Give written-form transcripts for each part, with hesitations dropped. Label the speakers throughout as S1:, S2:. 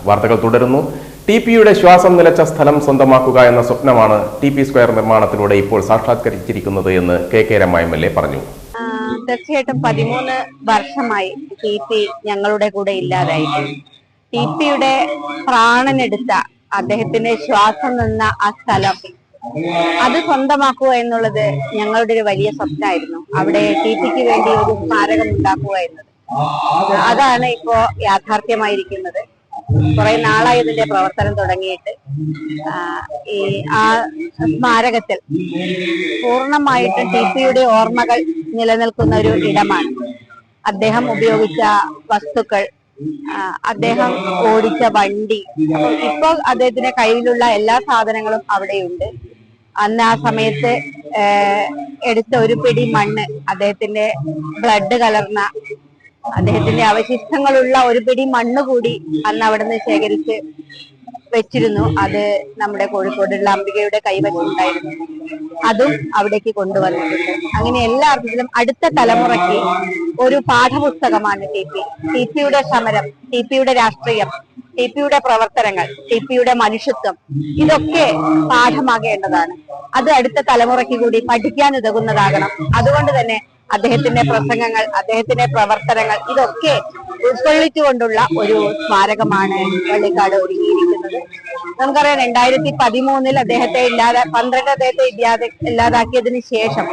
S1: വാർത്തകൾ തുടരുന്നു. ടി.പിയുടെ ശ്വാസം നിലച്ച സ്ഥലം സ്വന്തമാക്കുക എന്ന സ്വപ്നമാണ് ടി.പി സ്ക്വയർ നിർമ്മാണത്തിലൂടെ ഇപ്പോൾ സാക്ഷാത്കരിച്ചിരിക്കുന്നത് എന്ന് കെ രമ MLA പറഞ്ഞു.
S2: തീർച്ചയായിട്ടും 13 വർഷമായി ടി.പി ഞങ്ങളുടെ കൂടെ ഇല്ലാതായിട്ട്. ടി.പിയുടെ പ്രാണനെടുത്ത അദ്ദേഹത്തിന്റെ ശ്വാസം നിന്ന ആ സ്ഥലം അത് സ്വന്തമാക്കുക എന്നുള്ളത് ഞങ്ങളുടെ ഒരു വലിയ സ്വപ്നമായിരുന്നു. അവിടെ ടി.പിക്ക് വേണ്ടി ഒരു സ്മാരകം ഉണ്ടാക്കുക എന്നത്, അതാണ് ഇപ്പോ യാഥാർത്ഥ്യമായിരിക്കുന്നത്. കുറെ നാളായി ഇതിന്റെ പ്രവർത്തനം തുടങ്ങിയിട്ട്. ആ സ്മാരകത്തിൽ പൂർണ്ണമായിട്ടും ടി.പിയുടെ ഓർമ്മകൾ നിലനിൽക്കുന്ന ഒരു ഇടമാണ്. അദ്ദേഹം ഉപയോഗിച്ച വസ്തുക്കൾ, അദ്ദേഹം ഓടിച്ച വണ്ടി, ഇപ്പൊ അദ്ദേഹത്തിന്റെ കയ്യിലുള്ള എല്ലാ സാധനങ്ങളും അവിടെയുണ്ട്. അന്ന് ആ സമയത്ത് എടുത്ത ഒരു പിടി മണ്ണ്, അദ്ദേഹത്തിന്റെ ബ്ലഡ് കലർന്ന, അദ്ദേഹത്തിന്റെ അവശിഷ്ടങ്ങളുള്ള ഒരു പിടി മണ്ണ് കൂടി അന്ന് അവിടുന്ന് ശേഖരിച്ച് വെച്ചിരുന്നു. അത് നമ്മുടെ കോഴിക്കോടുള്ള അംബികയുടെ കൈവശമുണ്ടായിരുന്നു. അതും അവിടേക്ക് കൊണ്ടുവന്നിട്ടുണ്ട്. അങ്ങനെ എല്ലാ അർത്ഥത്തിലും അടുത്ത തലമുറയ്ക്ക് ഒരു പാഠപുസ്തകമാണ് ടി.പി. ടി.പിയുടെ സമരം, ടി.പിയുടെ രാഷ്ട്രീയം, ടി.പിയുടെ പ്രവർത്തനങ്ങൾ, ടി.പിയുടെ മനുഷ്യത്വം, ഇതൊക്കെ പാഠമാകേണ്ടതാണ്. അത് അടുത്ത തലമുറയ്ക്ക് കൂടി പഠിക്കാൻ ഉതകുന്നതാകണം. അതുകൊണ്ട് തന്നെ അദ്ദേഹത്തിന്റെ പ്രസംഗങ്ങൾ, അദ്ദേഹത്തിന്റെ പ്രവർത്തനങ്ങൾ, ഇതൊക്കെ ഉൾക്കൊള്ളിച്ചുകൊണ്ടുള്ള ഒരു സ്മാരകമാണ് വള്ളിക്കാട് ഒരുങ്ങിയിരിക്കുന്നത്. നമുക്കറിയാം 2013 അദ്ദേഹത്തെ 12 അദ്ദേഹത്തെ ഇല്ലാതാക്കിയതിനു ശേഷം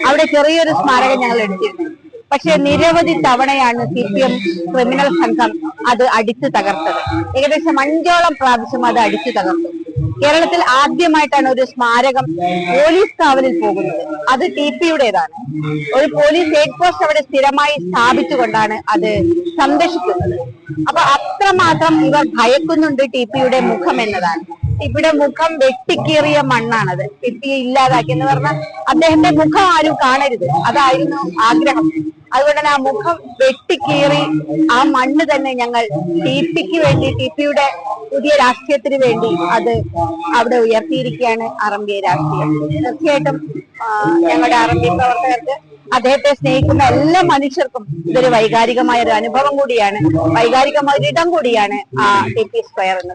S2: അവിടെ ചെറിയൊരു സ്മാരകം ഞങ്ങൾ എടുത്തിരുന്നു. പക്ഷെ നിരവധി തവണയാണ് CPM ക്രിമിനൽ സംഘം അത് അടിച്ചു തകർത്തത്. ഏകദേശം 5ഓളം പ്രാവശ്യം അത് അടിച്ചു തകർത്തു. കേരളത്തിൽ ആദ്യമായിട്ടാണ് ഒരു സ്മാരകം പോലീസ് കാവലിൽ പോകുന്നത്. അത് ടി.പിയുടേതാണ്. ഒരു പോലീസ് ഹെഡ് പോസ്റ്റ് അവിടെ സ്ഥിരമായി സ്ഥാപിച്ചുകൊണ്ടാണ് അത് സംരക്ഷിക്കുന്നത്. അപ്പൊ അത്രമാത്രം ഇവർ ഭയക്കുന്നുണ്ട് ടി.പിയുടെ മുഖം എന്നതാണ്. ടി.പിയുടെ മുഖം വെട്ടിക്കീറിയ മണ്ണാണത്. ടി.പിയെ ഇല്ലാതാക്കി എന്ന് പറഞ്ഞാൽ അദ്ദേഹത്തെ മുഖം ആരും കാണരുത്, അതായിരുന്നു ആഗ്രഹം. അതുകൊണ്ട് തന്നെ ആ മുഖം വെട്ടിക്കീറി ആ മണ്ണ് തന്നെ ഞങ്ങൾ ടി.പിക്ക് വേണ്ടി, ടി.പിയുടെ പുതിയ രാഷ്ട്രീയത്തിന് വേണ്ടി അത് അവിടെ ഉയർത്തിയിരിക്കുകയാണ് RMBI രാഷ്ട്രീയം. തീർച്ചയായിട്ടും ഞങ്ങളുടെ RMBI പ്രവർത്തകർക്ക്, അദ്ദേഹത്തെ സ്നേഹിക്കുന്ന എല്ലാ മനുഷ്യർക്കും ഇതൊരു വൈകാരികമായ ഒരു അനുഭവം കൂടിയാണ്, വൈകാരികമായ ഒരു ഇടം കൂടിയാണ് ടി.പി സ്ക്വയർ എന്നത്.